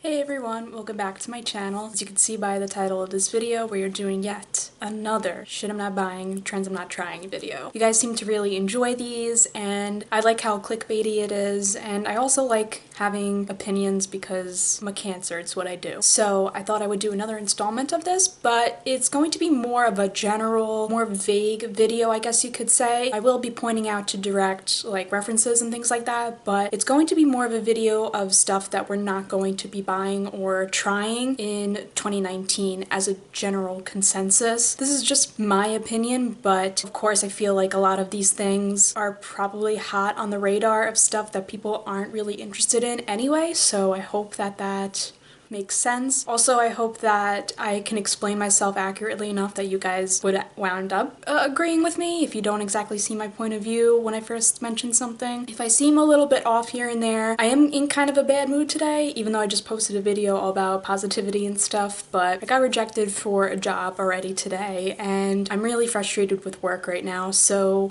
Hey everyone, welcome back to my channel. As you can see by the title of this video, we are doing yet another shit I'm not buying, trends I'm not trying video. You guys seem to really enjoy these, and I like how clickbaity it is, and I also like having opinions because I'm a Cancer, it's what I do. So I thought I would do another installment of this, but it's going to be more of a general, more vague video, I guess you could say. I will be pointing out to direct references and things like that, but it's going to be more of a video of stuff that we're not going to be buying or trying in 2019 as a general consensus. This is just my opinion, but of course I feel like a lot of these things are probably hot on the radar of stuff that people aren't really interested in anyway, so I hope that makes sense. Also, I hope that I can explain myself accurately enough that you guys would wound up agreeing with me if you don't exactly see my point of view when I first mention something. If I seem a little bit off here and there, I am in kind of a bad mood today, even though I just posted a video all about positivity and stuff, but I got rejected for a job already today, and I'm really frustrated with work right now, so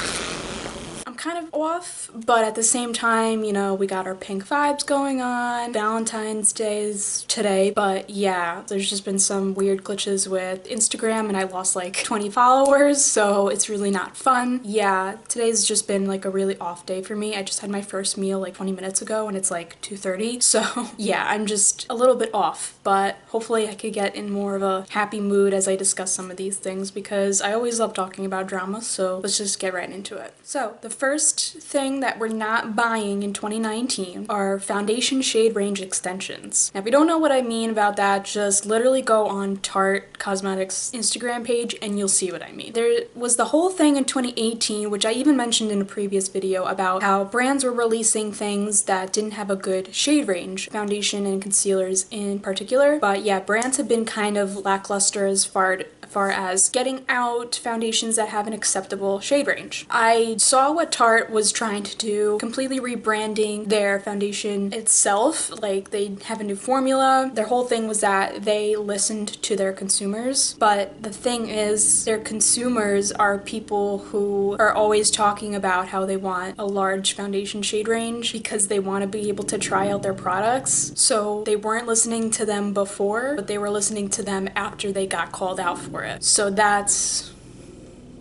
kind of off, but at the same time, you know, we got our pink vibes going on. Valentine's Day is today, but yeah, there's just been some weird glitches with Instagram and I lost like 20 followers, so it's really not fun. Yeah, today's just been like a really off day for me. I just had my first meal like 20 minutes ago and it's like 2:30, so yeah, I'm just a little bit off, but hopefully I could get in more of a happy mood as I discuss some of these things because I always love talking about drama, so let's just get right into it. So the first thing that we're not buying in 2019 are foundation shade range extensions. Now, if you don't know what I mean about that, just literally go on Tarte Cosmetics Instagram page and you'll see what I mean. There was the whole thing in 2018, which I even mentioned in a previous video, about how brands were releasing things that didn't have a good shade range, foundation and concealers in particular. But yeah, brands have been kind of lackluster as far as getting out foundations that have an acceptable shade range. I saw what Tarte was trying to do, completely rebranding their foundation itself. Like, they have a new formula. Their whole thing was that they listened to their consumers, but the thing is, their consumers are people who are always talking about how they want a large foundation shade range because they want to be able to try out their products. So they weren't listening to them before, but they were listening to them after they got called out for it. So that's...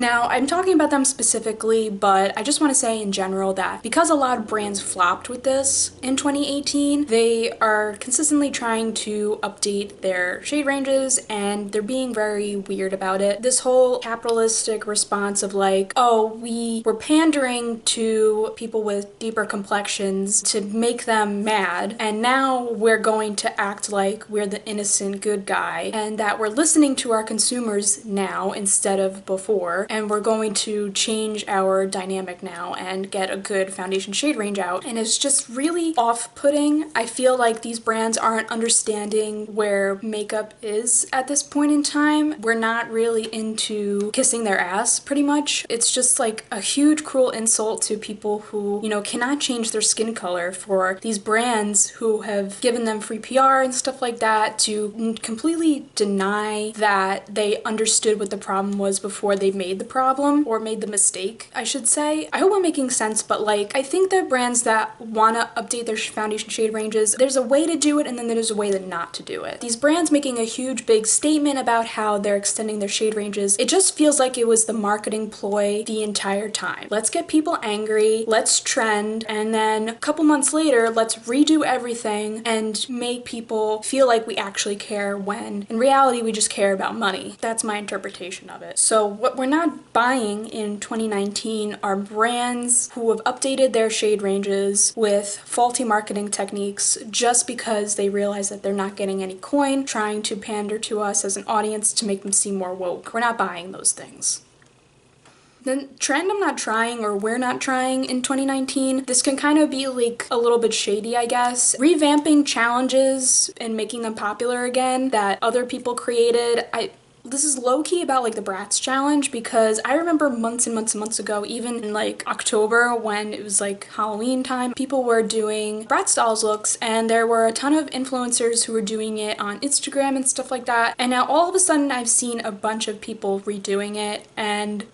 Now, I'm talking about them specifically, but I just want to say in general that because a lot of brands flopped with this in 2018, they are consistently trying to update their shade ranges and they're being very weird about it. This whole capitalistic response of like, oh, we were pandering to people with deeper complexions to make them mad, and now we're going to act like we're the innocent good guy and that we're listening to our consumers now instead of before. And we're going to change our dynamic now and get a good foundation shade range out. And it's just really off-putting. I feel like these brands aren't understanding where makeup is at this point in time. We're not really into kissing their ass, pretty much. It's just like a huge cruel insult to people who, you know, cannot change their skin color, for these brands who have given them free PR and stuff like that to completely deny that they understood what the problem was before they made the problem, or made the mistake, I should say. I hope I'm making sense, but like, I think that brands that want to update their foundation shade ranges, there's a way to do it and then there's a way to not to do it. These brands making a huge big statement about how they're extending their shade ranges, it just feels like it was the marketing ploy the entire time. Let's get people angry, let's trend, and then a couple months later, let's redo everything and make people feel like we actually care, when in reality we just care about money. That's my interpretation of it. So what we're not buying in 2019 are brands who have updated their shade ranges with faulty marketing techniques just because they realize that they're not getting any coin, trying to pander to us as an audience to make them seem more woke. We're not buying those things. The trend I'm not trying, or we're not trying in 2019, this can kind of be like a little bit shady, I guess. Revamping challenges and making them popular again that other people created. This is low-key about like the Bratz challenge, because I remember months and months and months ago, even in like October when it was like Halloween time, people were doing Bratz dolls looks and there were a ton of influencers who were doing it on Instagram and stuff like that. And now all of a sudden I've seen a bunch of people redoing it, and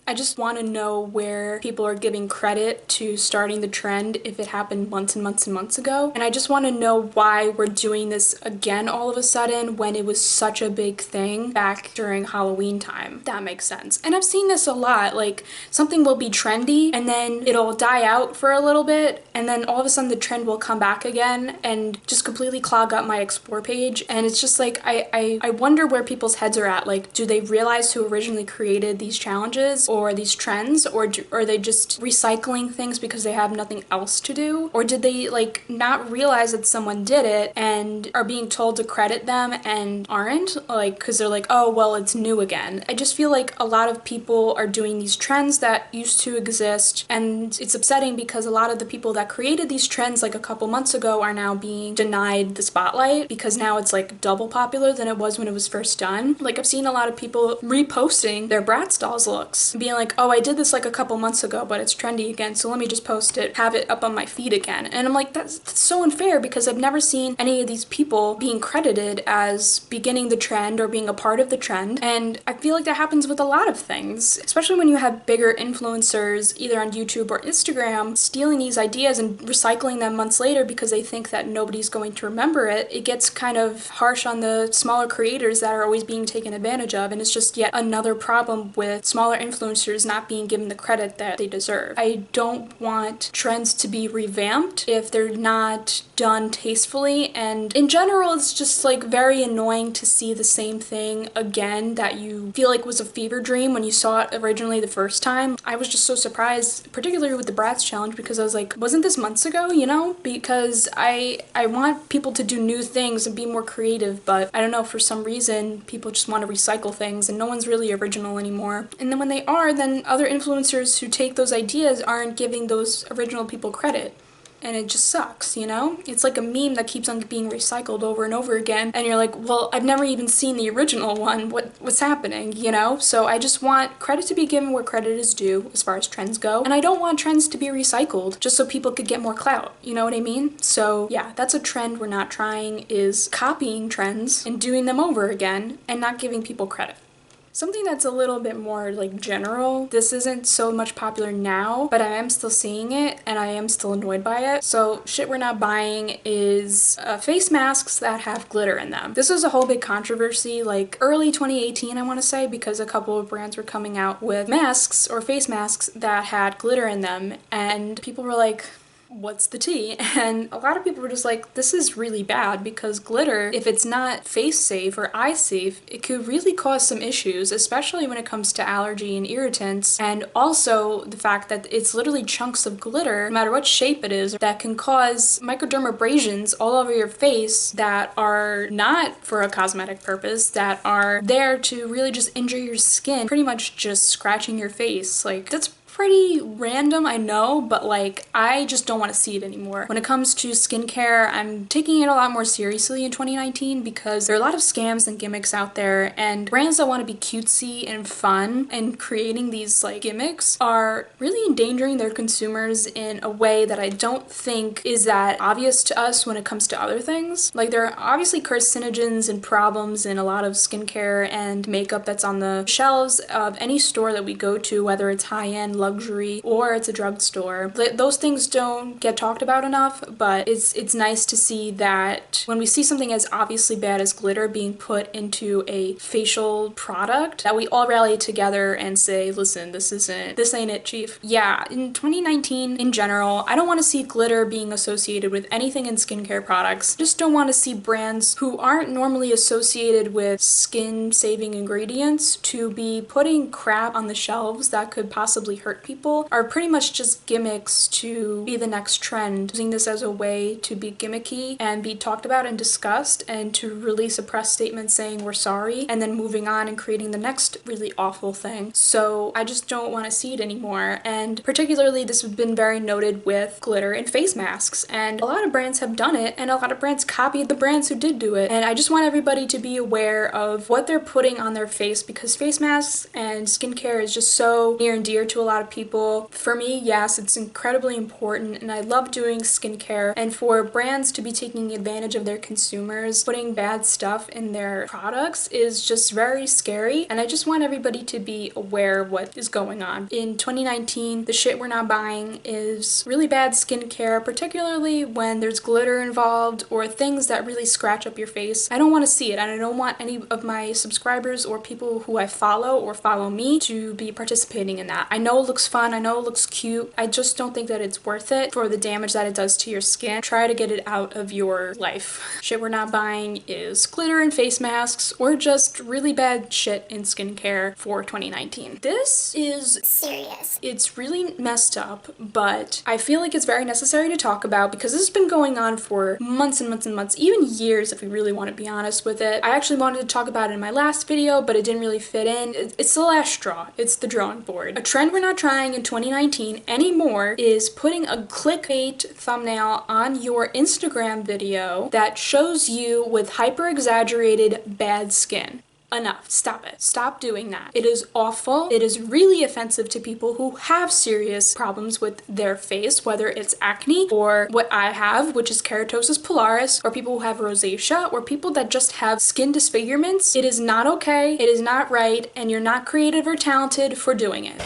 I just want to know where people are giving credit to starting the trend if it happened months and months and months ago. And I just want to know why we're doing this again all of a sudden when it was such a big thing back during Halloween time. That makes sense. And I've seen this a lot, like something will be trendy and then it'll die out for a little bit and then all of a sudden the trend will come back again and just completely clog up my explore page. And it's just like, I wonder where people's heads are at. Like, do they realize who originally created these challenges or these trends, or are they just recycling things because they have nothing else to do? Or did they like not realize that someone did it and are being told to credit them and aren't, like because they're like, oh well, it's new again. I just feel like a lot of people are doing these trends that used to exist, and it's upsetting because a lot of the people that created these trends like a couple months ago are now being denied the spotlight because now it's like double popular than it was when it was first done. Like I've seen a lot of people reposting their Bratz dolls looks, being like, oh, I did this like a couple months ago, but it's trendy again, so let me just post it, have it up on my feed again. And I'm like, that's so unfair because I've never seen any of these people being credited as beginning the trend or being a part of the trend. And I feel like that happens with a lot of things, especially when you have bigger influencers either on YouTube or Instagram stealing these ideas and recycling them months later because they think that nobody's going to remember it. It gets kind of harsh on the smaller creators that are always being taken advantage of, and it's just yet another problem with smaller influencers not being given the credit that they deserve. I don't want trends to be revamped if they're not done tastefully, and in general it's just like very annoying to see the same thing again that you feel like was a fever dream when you saw it originally the first time. I was just so surprised, particularly with the Bratz challenge, because I was like, wasn't this months ago, you know? Because I want people to do new things and be more creative, but I don't know, for some reason people just want to recycle things and no one's really original anymore. And then when they are, then other influencers who take those ideas aren't giving those original people credit. And it just sucks, you know? It's like a meme that keeps on being recycled over and over again, and you're like, well, I've never even seen the original one. What's happening, you know? So I just want credit to be given where credit is due as far as trends go, and I don't want trends to be recycled just so people could get more clout, you know what I mean? So yeah, that's a trend we're not trying, is copying trends and doing them over again and not giving people credit. Something that's a little bit more like general, this isn't so much popular now, but I am still seeing it and I am still annoyed by it. So shit we're not buying is face masks that have glitter in them. This was a whole big controversy like early 2018, I want to say, because a couple of brands were coming out with masks or face masks that had glitter in them, and people were like, what's the tea? And a lot of people were just like, this is really bad because glitter, if it's not face safe or eye safe, it could really cause some issues, especially when it comes to allergy and irritants. And also the fact that it's literally chunks of glitter, no matter what shape it is, that can cause microdermabrasions all over your face that are not for a cosmetic purpose, that are there to really just injure your skin, pretty much just scratching your face. Like, that's pretty random, I know, but like I just don't want to see it anymore. When it comes to skincare, I'm taking it a lot more seriously in 2019 because there are a lot of scams and gimmicks out there, and brands that want to be cutesy and fun and creating these like gimmicks are really endangering their consumers in a way that I don't think is that obvious to us when it comes to other things. Like, there are obviously carcinogens and problems in a lot of skincare and makeup that's on the shelves of any store that we go to, whether it's high-end, luxury, or it's a drugstore. Those things don't get talked about enough, but it's nice to see that when we see something as obviously bad as glitter being put into a facial product, that we all rally together and say, listen, this ain't it, chief. Yeah, in 2019 in general, I don't want to see glitter being associated with anything in skincare products. I just don't want to see brands who aren't normally associated with skin-saving ingredients to be putting crap on the shelves that could possibly hurt people, are pretty much just gimmicks to be the next trend, using this as a way to be gimmicky and be talked about and discussed, and to release a press statement saying we're sorry, and then moving on and creating the next really awful thing. So I just don't want to see it anymore, and particularly this has been very noted with glitter and face masks, and a lot of brands have done it, and a lot of brands copied the brands who did do it, and I just want everybody to be aware of what they're putting on their face, because face masks and skincare is just so near and dear to a lot lot of people. For me, yes, it's incredibly important, and I love doing skincare, and for brands to be taking advantage of their consumers, putting bad stuff in their products is just very scary, and I just want everybody to be aware of what is going on. In 2019, the shit we're not buying is really bad skincare, particularly when there's glitter involved or things that really scratch up your face. I don't want to see it, and I don't want any of my subscribers or people who I follow or follow me to be participating in that. I know it looks fun, I know it looks cute, I just don't think that it's worth it for the damage that it does to your skin. Try to get it out of your life. Shit we're not buying is glitter and face masks or just really bad shit in skincare for 2019. This is serious. It's really messed up, but I feel like it's very necessary to talk about because this has been going on for months and months and months, even years if we really want to be honest with it. I actually wanted to talk about it in my last video, but it didn't really fit in. It's the last straw. It's the drawing board. A trend we're not trying in 2019 anymore is putting a clickbait thumbnail on your Instagram video that shows you with hyper exaggerated bad skin. Enough. Stop it. Stop doing that. It is awful. It is really offensive to people who have serious problems with their face, whether it's acne or what I have, which is keratosis pilaris, or people who have rosacea, or people that just have skin disfigurements. It is not okay. It is not right, and you're not creative or talented for doing it.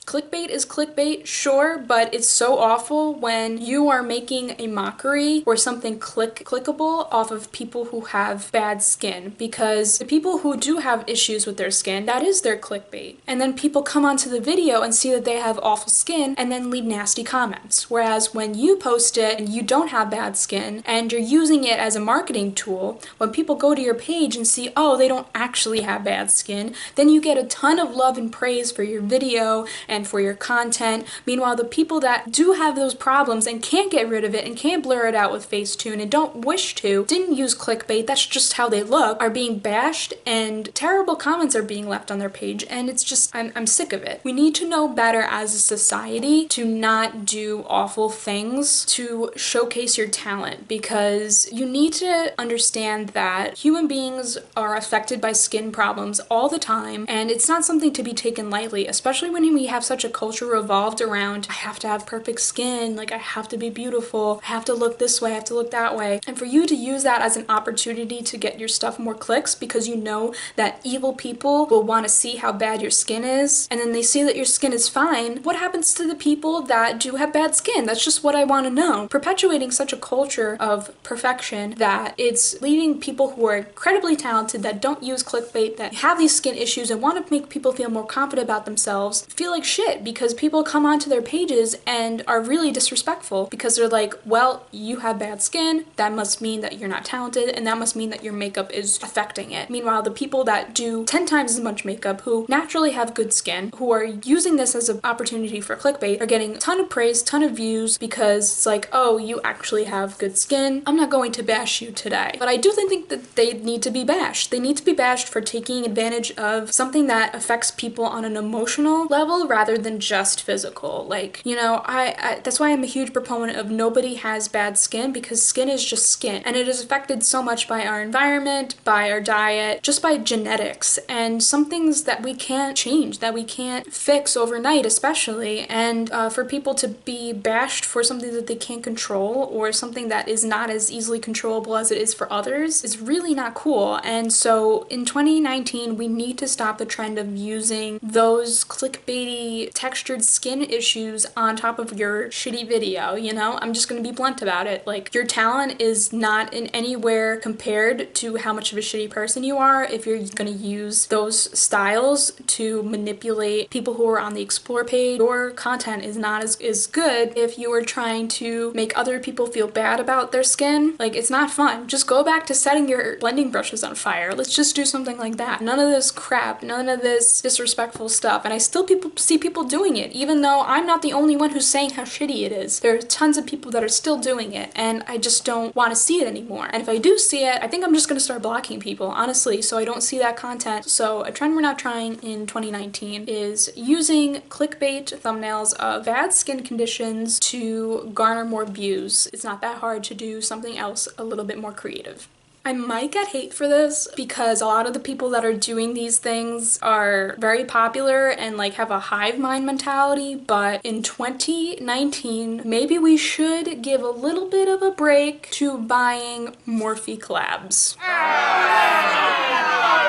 Clickbait is clickbait, sure, but it's so awful when you are making a mockery or something clickable off of people who have bad skin, because the people who do have issues with their skin, that is their clickbait. And then people come onto the video and see that they have awful skin and then leave nasty comments. Whereas when you post it and you don't have bad skin and you're using it as a marketing tool, when people go to your page and see, oh, they don't actually have bad skin, then you get a ton of love and praise for your video and for your content. Meanwhile, the people that do have those problems and can't get rid of it and can't blur it out with Facetune and don't wish to, didn't use clickbait, that's just how they look, are being bashed and terrible comments are being left on their page, and it's just, I'm sick of it. We need to know better as a society to not do awful things to showcase your talent, because you need to understand that human beings are affected by skin problems all the time, and it's not something to be taken lightly, especially when we have such a culture revolved around, I have to have perfect skin, like I have to be beautiful, I have to look this way, I have to look that way. And for you to use that as an opportunity to get your stuff more clicks because you know that evil people will want to see how bad your skin is, and then they see that your skin is fine, what happens to the people that do have bad skin? That's just what I want to know. Perpetuating such a culture of perfection that it's leaving people who are incredibly talented, that don't use clickbait, that have these skin issues and want to make people feel more confident about themselves, feel like shit because people come onto their pages and are really disrespectful because they're like, well, you have bad skin, that must mean that you're not talented, and that must mean that your makeup is affecting it. Meanwhile, the people that do 10 times as much makeup, who naturally have good skin, who are using this as an opportunity for clickbait, are getting a ton of praise, ton of views, because it's like, oh, you actually have good skin. I'm not going to bash you today. But I do think that they need to be bashed. They need to be bashed for taking advantage of something that affects people on an emotional level rather than just physical. Like, you know, I that's why I'm a huge proponent of nobody has bad skin, because skin is just skin, and it is affected so much by our environment, by our diet, just by genetics, and some things that we can't change, that we can't fix overnight especially, and for people to be bashed for something that they can't control or something that is not as easily controllable as it is for others is really not cool. And so in 2019 we need to stop the trend of using those clickbaity textured skin issues on top of your shitty video, you know? I'm just gonna be blunt about it. Like, your talent is not in anywhere compared to how much of a shitty person you are if you're gonna use those styles to manipulate people who are on the explore page. Your content is not as good if you are trying to make other people feel bad about their skin. Like, it's not fun. Just go back to setting your blending brushes on fire. Let's just do something like that. None of this crap, none of this disrespectful stuff. And I still see people doing it, even though I'm not the only one who's saying how shitty it is. There are tons of people that are still doing it, and I just don't want to see it anymore. And if I do see it, I think I'm just gonna start blocking people, honestly, so I don't see that content. So a trend we're not trying in 2019 is using clickbait thumbnails of bad skin conditions to garner more views. It's not that hard to do something else a little bit more creative. I might get hate for this because a lot of the people that are doing these things are very popular and like have a hive mind mentality, but in 2019, maybe we should give a little bit of a break to buying Morphe collabs.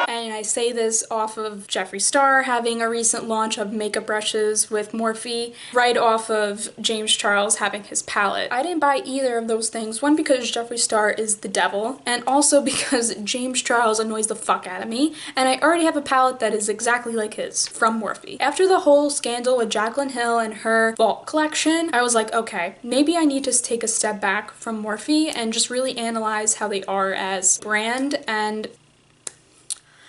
And I say this off of Jeffree Star having a recent launch of makeup brushes with Morphe, right off of James Charles having his palette. I didn't buy either of those things, one because Jeffree Star is the devil, and also because James Charles annoys the fuck out of me, and I already have a palette that is exactly like his, from Morphe. After the whole scandal with Jaclyn Hill and her Vault collection, I was like, okay, maybe I need to take a step back from Morphe and just really analyze how they are as brand, and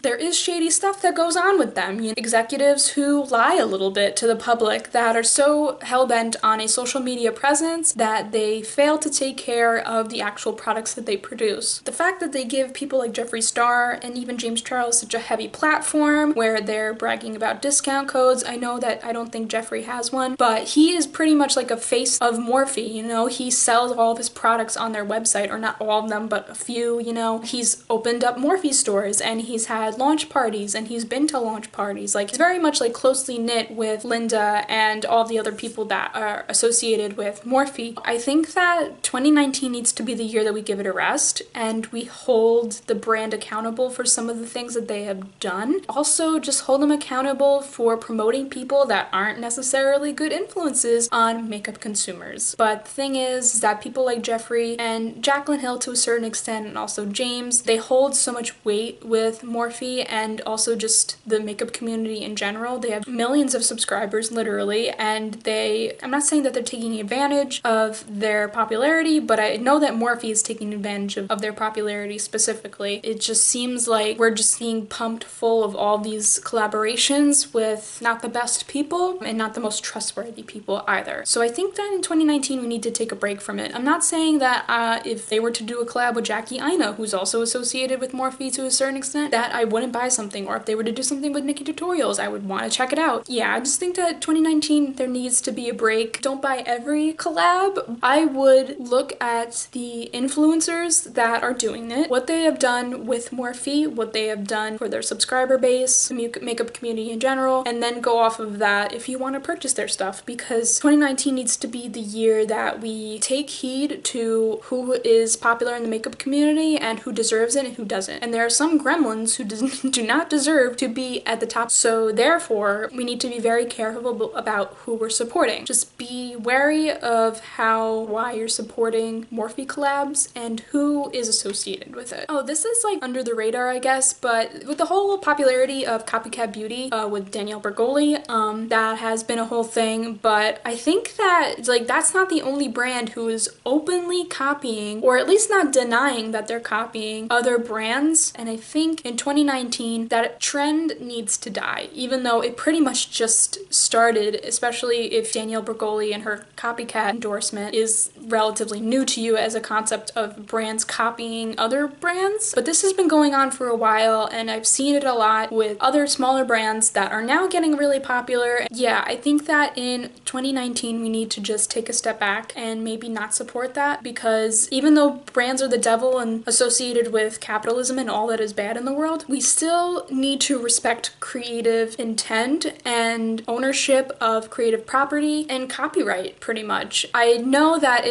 there is shady stuff that goes on with them. You know, executives who lie a little bit to the public, that are so hell-bent on a social media presence that they fail to take care of the actual products that they produce. The fact that they give people like Jeffree Star and even James Charles such a heavy platform where they're bragging about discount codes. I know that I don't think Jeffree has one, but he is pretty much like a face of Morphe, you know? He sells all of his products on their website, or not all of them, but a few, you know? He's opened up Morphe stores and he's had launch parties and he's been to launch parties. Like, he's very much like closely knit with Linda and all the other people that are associated with Morphe. I think that 2019 needs to be the year that we give it a rest and we hold the brand accountable for some of the things that they have done. Also, just hold them accountable for promoting people that aren't necessarily good influences on makeup consumers. But the thing is that people like Jeffree and Jaclyn Hill to a certain extent, and also James, they hold so much weight with Morphe and also just the makeup community in general. They have millions of subscribers, literally, and I'm not saying that they're taking advantage of their popularity, but I know that Morphe is taking advantage of their popularity specifically. It just seems like we're just being pumped full of all these collaborations with not the best people and not the most trustworthy people either. So I think that in 2019 we need to take a break from it. I'm not saying that if they were to do a collab with Jackie Aina, who's also associated with Morphe to a certain extent, that I wouldn't buy something, or if they were to do something with Nikki Tutorials, I would want to check it out. Yeah, I just think that 2019 there needs to be a break. Don't buy every collab. I would look at the influencers that are doing it, what they have done with Morphe, what they have done for their subscriber base, the makeup community in general, and then go off of that if you want to purchase their stuff, because 2019 needs to be the year that we take heed to who is popular in the makeup community and who deserves it and who doesn't. And there are some gremlins who do not deserve to be at the top, so therefore we need to be very careful about who we're supporting. Just be wary of why you're supporting Morphe collabs and who is associated with it. Oh, this is like under the radar, I guess, but with the whole popularity of copycat beauty with Danielle Bergoli, that has been a whole thing, but I think that like that's not the only brand who is openly copying, or at least not denying that they're copying other brands, and I think in 2019 that trend needs to die, even though it pretty much just started, especially if Danielle Bergoli and her copycat endorsement is relatively new to you as a concept of brands copying other brands. But this has been going on for a while, and I've seen it a lot with other smaller brands that are now getting really popular. Yeah, I think that in 2019 we need to just take a step back and maybe not support that, because even though brands are the devil and associated with capitalism and all that is bad in the world, we still need to respect creative intent and ownership of creative property and copyright, pretty much. I know that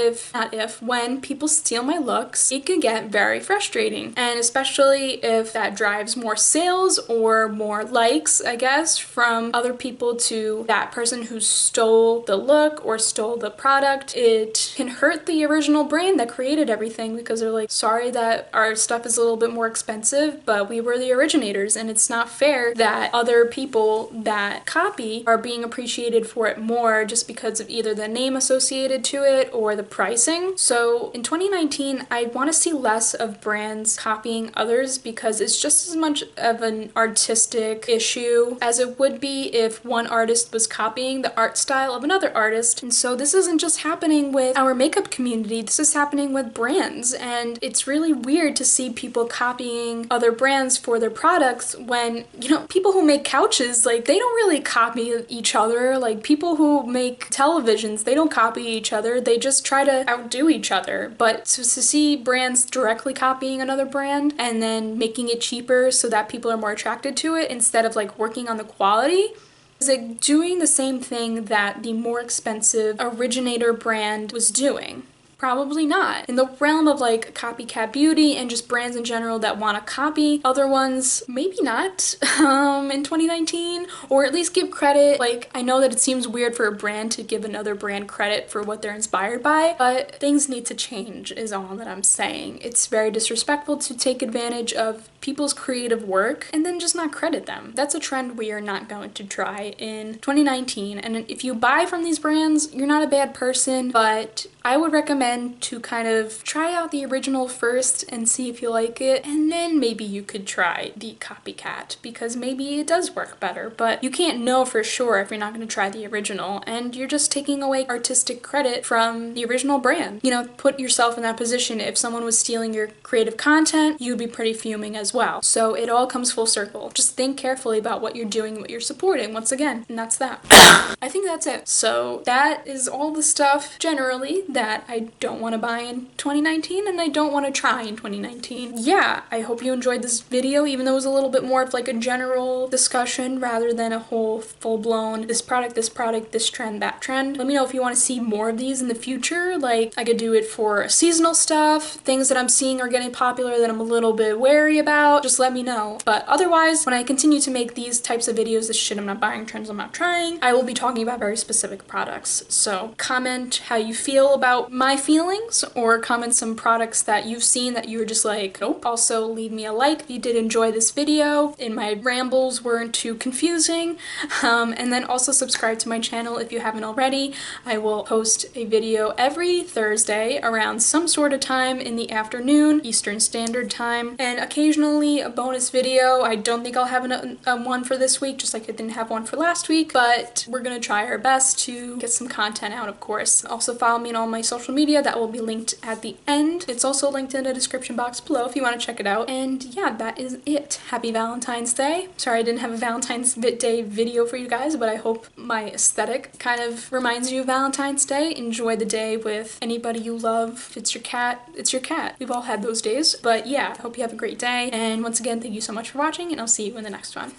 when people steal my looks, it can get very frustrating, and especially if that drives more sales or more likes, I guess, from other people to that person who stole the look or stole the product. It can hurt the original brand that created everything, because they're like, sorry that our stuff is a little bit more expensive, but we were the originators, and it's not fair that other people that copy are being appreciated for it more just because of either the name associated to it or the pricing. So in 2019, I want to see less of brands copying others, because it's just as much of an artistic issue as it would be if one artist was copying the art style of another artist. And so this isn't just happening with our makeup community, this is happening with brands. And it's really weird to see people copying other brands for their products when, you know, people who make couches, like, they don't really copy each other. Like, people who make televisions, they don't copy each other, they just try to outdo each other. But to see brands directly copying another brand and then making it cheaper so that people are more attracted to it instead of like working on the quality, is like doing the same thing that the more expensive originator brand was doing. Probably not. In the realm of like copycat beauty and just brands in general that want to copy other ones, maybe not in 2019, or at least give credit. Like, I know that it seems weird for a brand to give another brand credit for what they're inspired by, but things need to change is all that I'm saying. It's very disrespectful to take advantage of people's creative work and then just not credit them. That's a trend we are not going to try in 2019. And if you buy from these brands, you're not a bad person, but I would recommend to kind of try out the original first and see if you like it, and then maybe you could try the copycat because maybe it does work better. But you can't know for sure if you're not going to try the original, and you're just taking away artistic credit from the original brand. You know, put yourself in that position. If someone was stealing your creative content, you'd be pretty fuming as well. So it all comes full circle. Just think carefully about what you're doing, what you're supporting, once again, and that's that. I think that's it. So that is all the stuff generally that I don't want to buy in 2019 and I don't want to try in 2019. Yeah, I hope you enjoyed this video, even though it was a little bit more of like a general discussion rather than a whole full-blown this product, this trend, that trend. Let me know if you want to see more of these in the future. Like, I could do it for seasonal stuff, things that I'm seeing are getting popular that I'm a little bit wary about. Just let me know. But otherwise, when I continue to make these types of videos, the shit I'm not buying, trends I'm not trying, I will be talking about very specific products. So comment how you feel about my feelings, or comment some products that you've seen that you were just like, nope. Also, leave me a like if you did enjoy this video and my rambles weren't too confusing. And then also subscribe to my channel if you haven't already. I will post a video every Thursday around some sort of time in the afternoon, Eastern Standard Time, and occasionally a bonus video. I don't think I'll have one for this week, just like I didn't have one for last week, but we're gonna try our best to get some content out, of course. Also follow me on all my social media, that will be linked at the end. It's also linked in the description box below if you want to check it out. And yeah, that is it. Happy Valentine's Day. Sorry I didn't have a Valentine's Day video for you guys, but I hope my aesthetic kind of reminds you of Valentine's Day. Enjoy the day with anybody you love. If it's your cat, it's your cat. We've all had those days. But yeah, I hope you have a great day. And once again, thank you so much for watching, and I'll see you in the next one.